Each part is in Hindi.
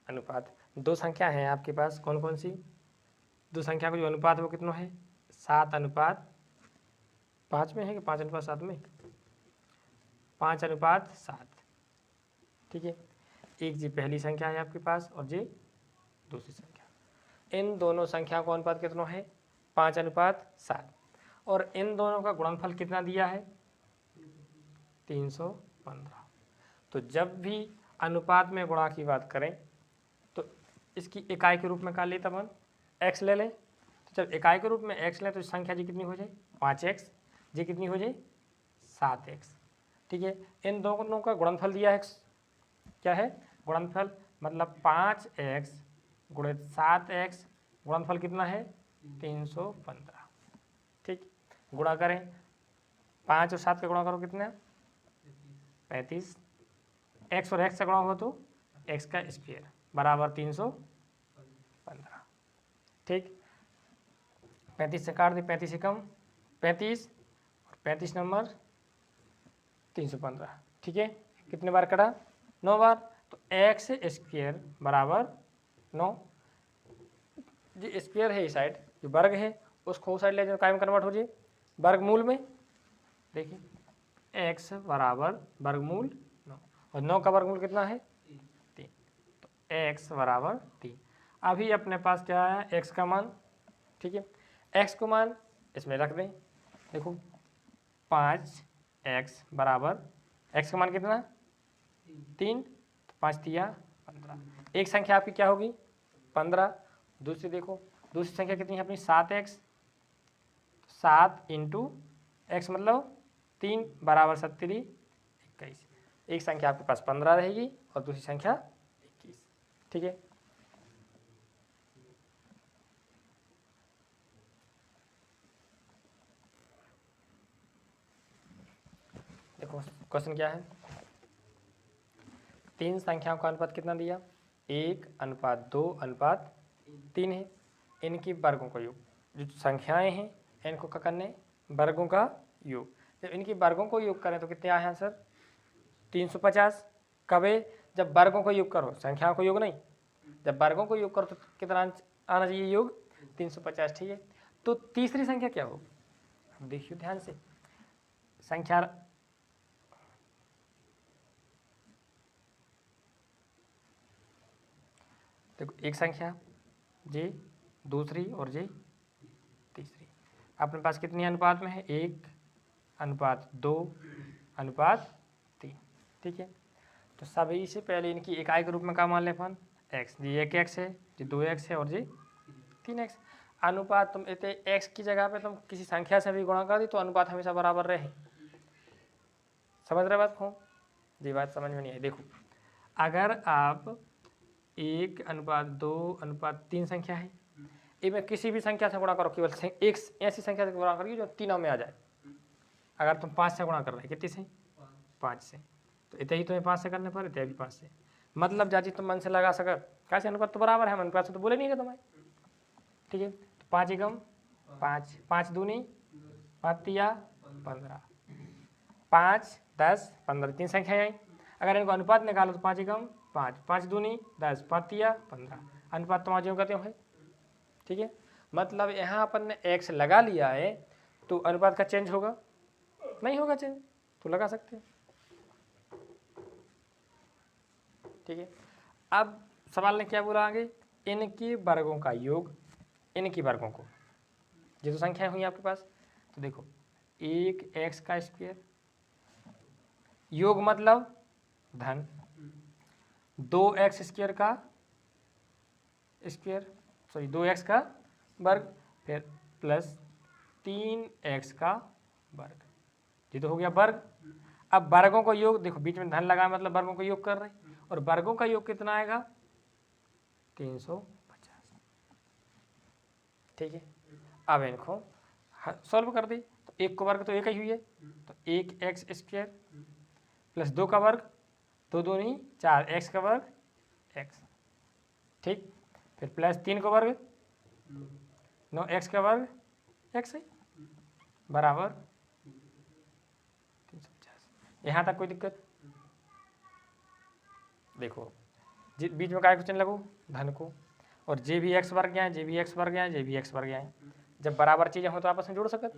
अनुपात। दो संख्या हैं आपके पास, कौन कौन सी? दो संख्या का जो अनुपात है वो कितना है? 7:5 में है कि 5:7 में? 5:7। ठीक है, एक जी पहली संख्या है आपके पास और जी दूसरी संख्या। इन दोनों संख्या का अनुपात कितना है? 5:7। और इन दोनों का गुणनफल कितना दिया है? 315। तो जब भी अनुपात में गुणा की बात करें तो इसकी इकाई के रूप में क्या लेते अपन? x ले लें। तो जब इकाई के रूप में x लें तो संख्या जी कितनी हो जाए? 5x। जी कितनी हो जाए? 7x। ठीक है, इन दोनों का गुणनफल दिया है, क्या है? गुणनफल मतलब 5x गुणित 7x, गुणनफल कितना है? 315। ठीक, गुणा करें, 5 और 7 का गुणा करो कितना? 35। x और x का गुणा हो तो x का स्क्वायर बराबर 315। ठीक, 35 से काट दी, 35 से कम 35 और 35 नंबर 315। ठीक है, कितने बार कटा? 9 बार। तो एक्स स्क्वायर बराबर 9। जो स्क्वायर है इस साइड, जो वर्ग है उसको उस साइड ले जाओ, काय में कन्वर्ट हो जाए वर्गमूल में। देखिए एक्स बराबर वर्गमूल 9 और 9 का वर्गमूल कितना है? 3। तो एक्स बराबर 3। अभी अपने पास क्या है? एक्स का मान। ठीक है, एक्स को मान इसमें रख दें। देखो 5x बराबर एक्स का मान कितना? 3। तो 5 तिया 15। एक संख्या आपकी क्या होगी? 15। दूसरी देखो, दूसरी संख्या कितनी है अपनी? 7x। 7 इंटू एक्स मतलब 3 बराबर 70 21। एक संख्या आपके पास 15 रहेगी और दूसरी संख्या 21। ठीक है, देखो क्वेश्चन क्या है? तीन संख्याओं का अनुपात कितना दिया? 1:2:3 है। इनकी वर्गों का योग, जो संख्याएं हैं इनको क्या करने? वर्गों का योग। जब इनकी वर्गों को योग करें तो कितने आए हैं सर? 350। कब? जब वर्गों को योग करो, संख्याओं को योग नहीं। जब वर्गों को योग करो तो कितना आना चाहिए योग? 350। ठीक है, तो तीसरी संख्या क्या होगी? देखिए ध्यान से, संख्या देखो, एक संख्या जी, दूसरी और जी तीसरी। अपने पास कितनी अनुपात में है? 1:2:3। ठीक है, तो सभी से पहले इनकी इकाई के रूप में क्या मान लें अपन? x। जी 1x है, जी 2x है और जी 3x। अनुपात तुम इतने x की जगह पे तुम किसी संख्या से भी गुणा कर दी तो अनुपात हमेशा बराबर रहे। समझ रहे बात को? जी बात समझ में नहीं आई। देखो अगर आप 1:2:3 संख्या है, इनमें किसी भी संख्या से गुणा करो, केवल एक ऐसी संख्या से गुणा करिए जो तीनों में आ जाए। अगर तुम 5 से गुणा कर रहे, कितनी से? 5 से। तो इतने ही तुम्हें 5 से करने पर, इतने भी 5 से। मतलब जाजी तुम मन से लगा सकर कैसे अनुपात तो बराबर है, अनुपात से तो बोले नहीं है तुम्हें। ठीक है, तो 5 एकम 5, 5 दूनी 5 तिया 15, 5 10 15, तीन संख्या आई। अगर इनको अनुपात निकालो तो 5 एकम 5, 5 दूनी 10, 5 तिया 15। अनुपात तुम्हारा जो कहते हैं। ठीक है, मतलब यहाँ अपन ने x लगा लिया है तो अनुपात का चेंज होगा? नहीं होगा चेंज, तो लगा सकते हैं। ठीक है, अब सवाल ने क्या बोला आगे? इनकी वर्गों का योग, इनकी वर्गों को, ये तो संख्या हुई आपके पास। तो देखो 1x का स्क्वायर, योग मतलब धन, 2x स्क्वायर का स्क्वायर, सॉरी 2x का वर्ग, फिर प्लस 3x का वर्ग। ये तो हो गया वर्ग। अब वर्गों का योग देखो, बीच में धन लगा मतलब वर्गों का योग कर रहे हैं, और वर्गों का योग कितना आएगा? 350। ठीक है, अब इनको सॉल्व कर दी तो एक का वर्ग तो एक ही हुई है, तो 1x स्क्वायर प्लस 2 का वर्ग, 2 दूनी 4, x का वर्ग x। ठीक, फिर प्लस 3 का वर्ग 9, x का वर्ग x है बराबर 350। यहाँ तक कोई दिक्कत? देखो बीच में काय को चिन्ह लगो, धन को, और जे भी एक्स वर्ग गया है, जे भी एक्स वर्ग गया है, जे भी एक्स वर्ग गया है। जब बराबर चीज़ें हो तो आपस में जोड़ सकत।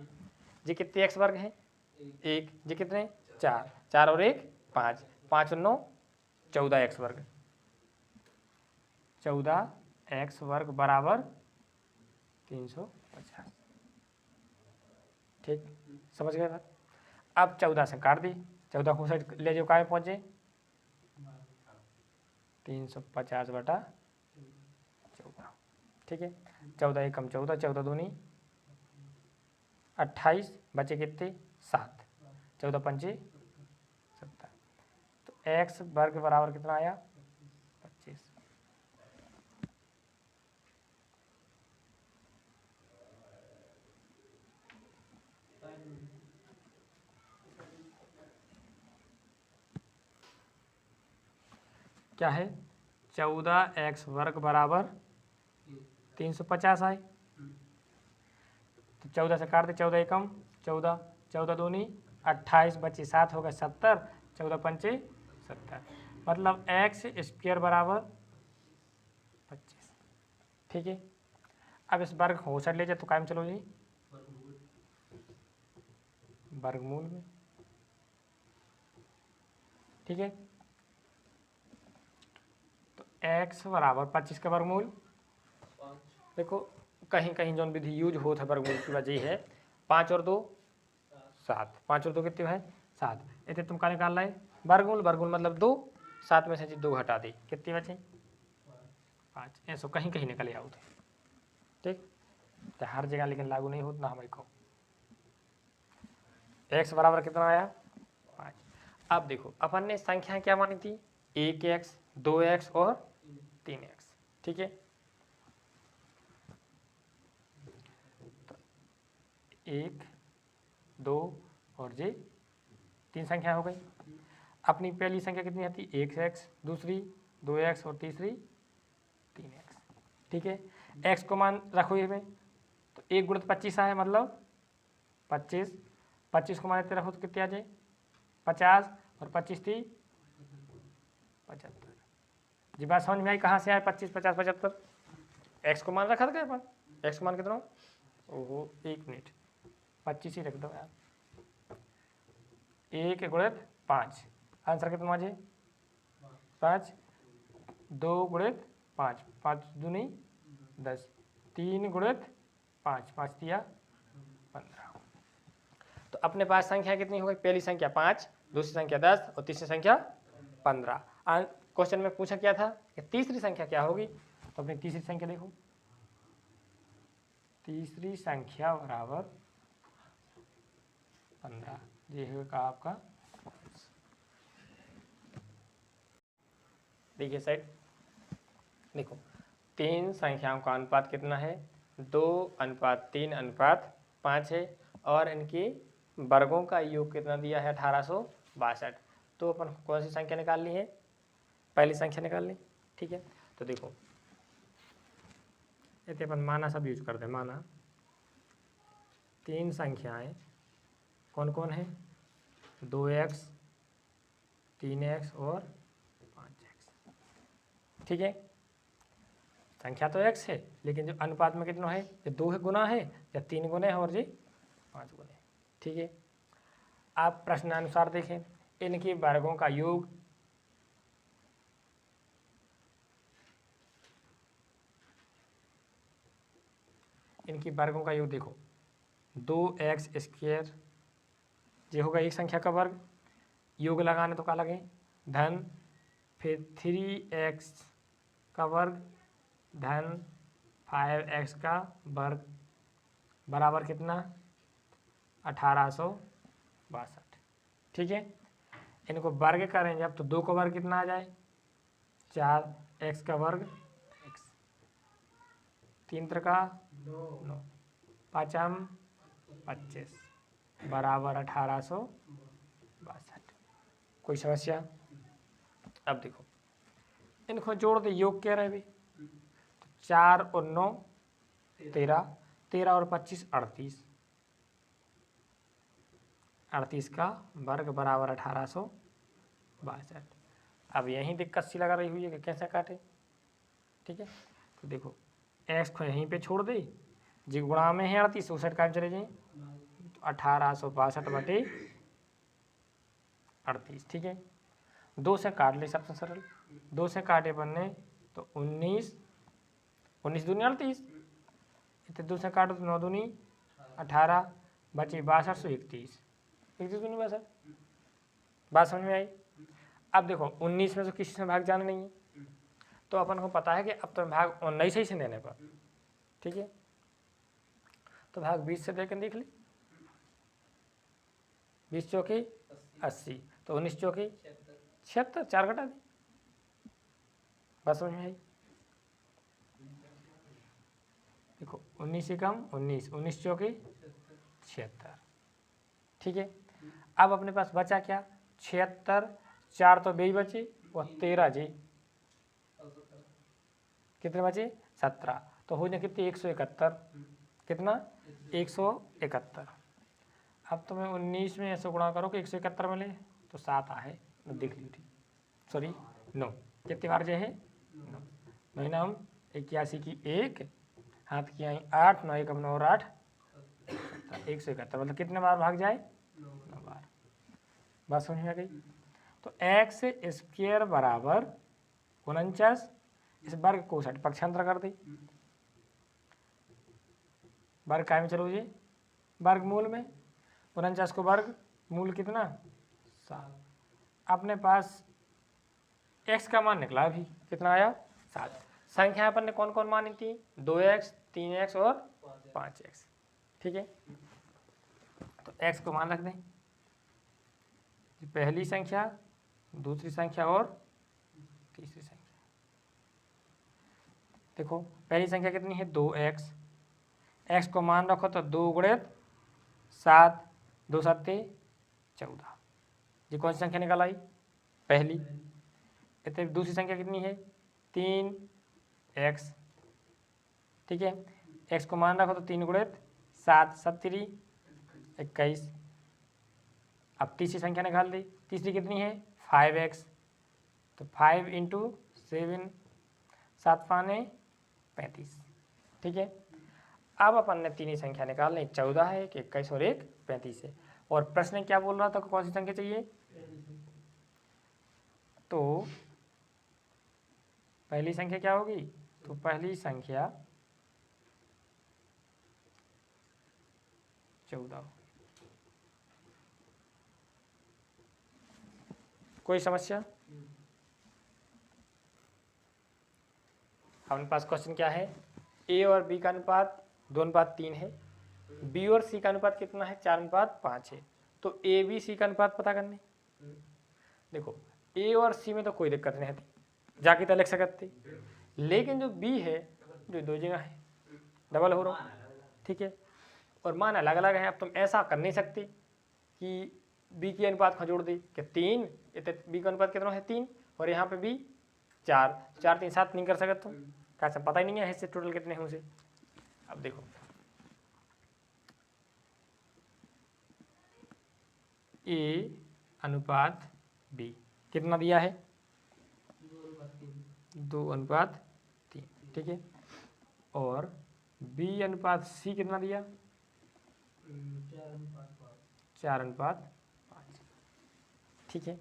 जे कितने एक्स वर्ग हैं, 1, जे कितने 4, 4 और 1 5, 5 और 9 14 एक्स वर्ग, 14 एक्स वर्ग बराबर 350। ठीक, समझ गए बात। अब 14 से काट दी, 14 को साइड ले जाओ, काय पहुँचे 350/14। ठीक है, 14 एकम 14, 14 दूनी 28, बचे कितने 7, 14 पंचे 70। तो एक्स वर्ग बराबर कितना आया 25। क्या है 14 एक्स वर्ग बराबर 350 आए। तो 14 से काट दे, 14 एकम 14, 14 दूनी 28, बचे 7, हो गए 70, 14 पंचे 70, मतलब एक्स स्क्वायर बराबर 25। ठीक है, अब इस वर्ग को साइड ले जाए तो कायम चलो जी वर्गमूल में। ठीक है, तो x बराबर 25 का वर्गमूल। देखो कहीं कहीं जो विधि यूज हो था वर्गमूल की वजह है 5 और 2 7, 5 और 2 कितने है 7। इतने तुम का निकाल रहे वर्गमूल, वर्गमूल मतलब 2, 7 में से 2 हटा दी, कितनी बची 5। ऐसा कहीं कहीं निकले आओ थे। ठीक, तो हर जगह लेकिन लागू नहीं होता ना हमारे को। x बराबर कितना आया 5। अब देखो अपन ने संख्या क्या मानी थी 1x 2x और 3x। ठीक है, तो 1 2 और जे 3 संख्या हो गई। अपनी पहली संख्या कितनी आती 1x, दूसरी 2x और तीसरी 3x। ठीक है, x को मान रखो ये में, तो 1 गुणित 25 आया, मतलब 25, 25 को मान इतने रखो तो कितने आ जाए 50, और 25 थी 75। जी बात समझ में आई कहाँ से आए 25 50 75। एक्स को मान रखा था क्या अपन, एक्स को मान कितना, ओहो 1 मिनट 25 ही रख दो यार। 1 गुणित 5, आंसर कितना आ जाए 5, 2 गुणित 5, 5 दूनी 10, 3 गुणित 5, 5 दिया 15। तो अपने पास संख्या कितनी हो गई, पहली संख्या 5, दूसरी संख्या 10 और तीसरी संख्या 15। क्वेश्चन में पूछा क्या था कि तीसरी संख्या क्या होगी, तो अपनी तीसरी संख्या देखो, तीसरी संख्या बराबर 15। ये होगा आपका, देखिए साइड देखो 3 संख्याओं का अनुपात कितना है 2:3:5 है, और इनके वर्गों का योग कितना दिया है 1862। तो अपन कौन सी संख्या निकालनी है, पहली संख्या निकालनी। ठीक है, तो देखो इतने अपन माना सब यूज करते हैं, माना 3 संख्याएं कौन कौन है 2x 3x और 5x। ठीक है, संख्या तो x है, लेकिन जो अनुपात में कितना है, ये 2 गुना है या 3 गुना है और ये 5 गुना है। ठीक है, आप प्रश्नानुसार देखें, इनके वर्गों का योग देखो 2x स्क्वायर, ये होगा एक संख्या का वर्ग, योग लगाने तो क्या लगे धन, फिर 3x का वर्ग धन 5x का वर्ग बराबर कितना 1862। ठीक है, इनको वर्ग करेंगे अब तो 2 का वर्ग कितना आ जाए 4x का वर्ग x, 3 का 9, 5m 25 बराबर 1862। कोई समस्या। अब देखो इनको जोड़ दे, योग क्या रहे भाई, तो 4 और 9 13, 13 और 25 38, 38 का वर्ग बराबर 1862। अब यहीं दिक्कत सी लगा रही हुई है कि कैसे काटे। ठीक है, तो देखो एक्स को यहीं पे छोड़ दे, जी गुणा में है 38, उस साइड काम चले जाए तो 1862/38। ठीक है, 2 से काट ले, सबसे सरल 2 से काटे बनने तो 19 दूनी 38, इतने 2 से काटो तो 9 दूनी 18, बची 6231, 31 दूनी 62। बात समझ में आई। अब देखो 19 में तो किसी से भाग जाना नहीं है, तो अपन को पता है कि अब तो भाग 19 ही से देने पर। ठीक है, तो भाग 20 से देकर देख ले, 20 चौके 80, तो 19 चौके 76, 4 घटा दे। बात समझ में आई। देखो 19 से कम 19, 19 चौके 76। ठीक है, अब अपने पास बचा क्या, 76, 4 तो बेई बचे और 13 जी कितने बचे 17, तो हो जाए कितने 171, कितना 171। अब तुम्हें 19 में ऐसे गुणा करो कि 171 मिले तो 7 आए, देख लीजिए। सॉरी 9, कितनी बार जो है 9, महीना हम 81 की 1, हाथ की आई 8, 9 1 9 और 8 171, मतलब कितने बार भाग जाए 9 बार। बात समझ में आ गई। तो एक्स स्क्वायर बराबर 49, इस वर्ग को साइड पक्षांतर कर दी, वर्ग काय में चलो ये वर्गमूल में, 49 को वर्ग मूल कितना 7, अपने पास x का मान निकला अभी कितना आया 7। संख्या अपन ने कौन कौन मानी थी 2x 3x और 5x। ठीक है, तो x को मान रख दें, पहली संख्या, दूसरी संख्या और तीसरी संख्या। देखो पहली संख्या कितनी है 2x, x को मान रखो तो 2 गुणित 7, 2 7 14, ये कौन सी संख्या निकल आई पहली। इतने दूसरी संख्या कितनी है 3x। ठीक है, x को मान रखो तो 3 गुणित 7 7 21। अब तीसरी संख्या निकाल दी, तीसरी कितनी है 5x, तो 5 × 7 7 पाने 35। ठीक है, अब अपन ने तीन ही संख्या निकालनी, 14 है, 21 और 1 35 है। और प्रश्न क्या बोल रहा था, कौन सी संख्या चाहिए, तो पहली संख्या क्या होगी, तो पहली संख्या 14 होगी। कोई समस्या। हमारे पास क्वेश्चन क्या है, ए और बी का अनुपात 2:3 है, बी और सी का अनुपात कितना है 4:5 है, तो ए बी सी का अनुपात पता करने। देखो ए और सी में तो कोई दिक्कत नहीं है, जाके तो लिख सकते, लेकिन जो बी है जो 2 जगह है डबल हो रहा। ठीक है, और मान अलग अलग है, अब तुम ऐसा कर नहीं सकते कि बी की अनुपात को जोड़ दे कि 3, बी का अनुपात कितना है 3 और यहाँ पे बी 4, 4 3 7 नहीं कर सकते तुम, कैसे पता ही नहीं है इससे टोटल कितने हैं उसे। अब देखो ए अनुपात बी कितना दिया है 2:3। ठीक है, और बी अनुपात सी कितना दिया 4:5। ठीक है,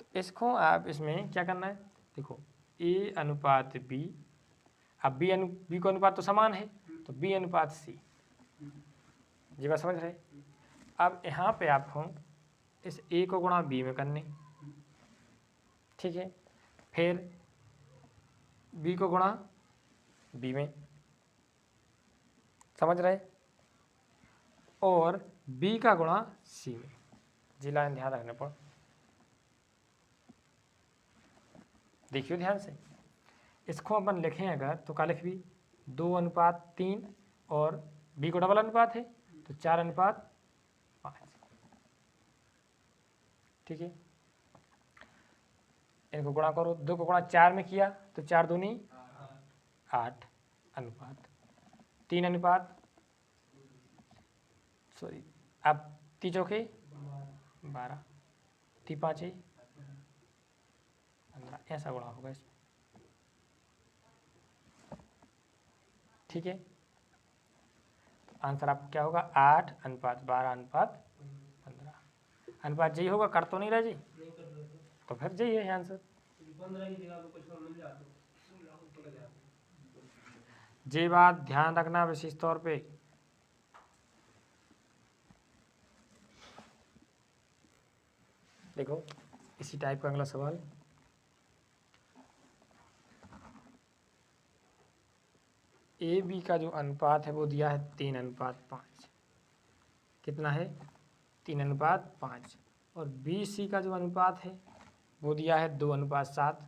तो इसको आप इसमें क्या करना है, देखो ए अनुपात बी, अब बी को अनुपात तो समान है, तो बी अनुपात सी, जी बात समझ रहे। अब यहाँ पे आपको इस ए को गुणा बी में करने, ठीक है, फिर बी को गुणा बी में, समझ रहे, और बी का गुणा सी में, जी लाइन ध्यान रखने पर, देखियो ध्यान से। इसको अपन लिखें अगर तो क्या लिख भी 2:3 और बी को डबल अनुपात है तो 4:5। ठीक है, इनको गुणा करो, 2 को गुणा 4 में किया तो 4 दूनी 8 अनुपात 3 सॉरी, अब 3 चौके 12, 3 5 ऐसा गुणा होगा इसमें। ठीक है, तो आंसर आपको क्या होगा 8:12:15 अनुपात जी होगा। कर तो नहीं रहा जी, तो फिर जी है आंसर। ये बात ध्यान रखना विशेष तौर पे। देखो इसी टाइप का अगला सवाल, ए बी का जो अनुपात है वो दिया है 3:5। कितना है 3:5। और बी सी का जो अनुपात है वो दिया है 2:7।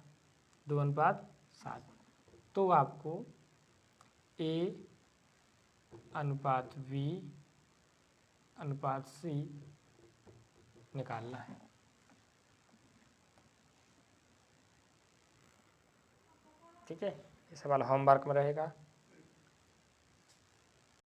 2:7। तो आपको ए अनुपात बी अनुपात सी निकालना है। ठीक है, ये सवाल होमवर्क में रहेगा।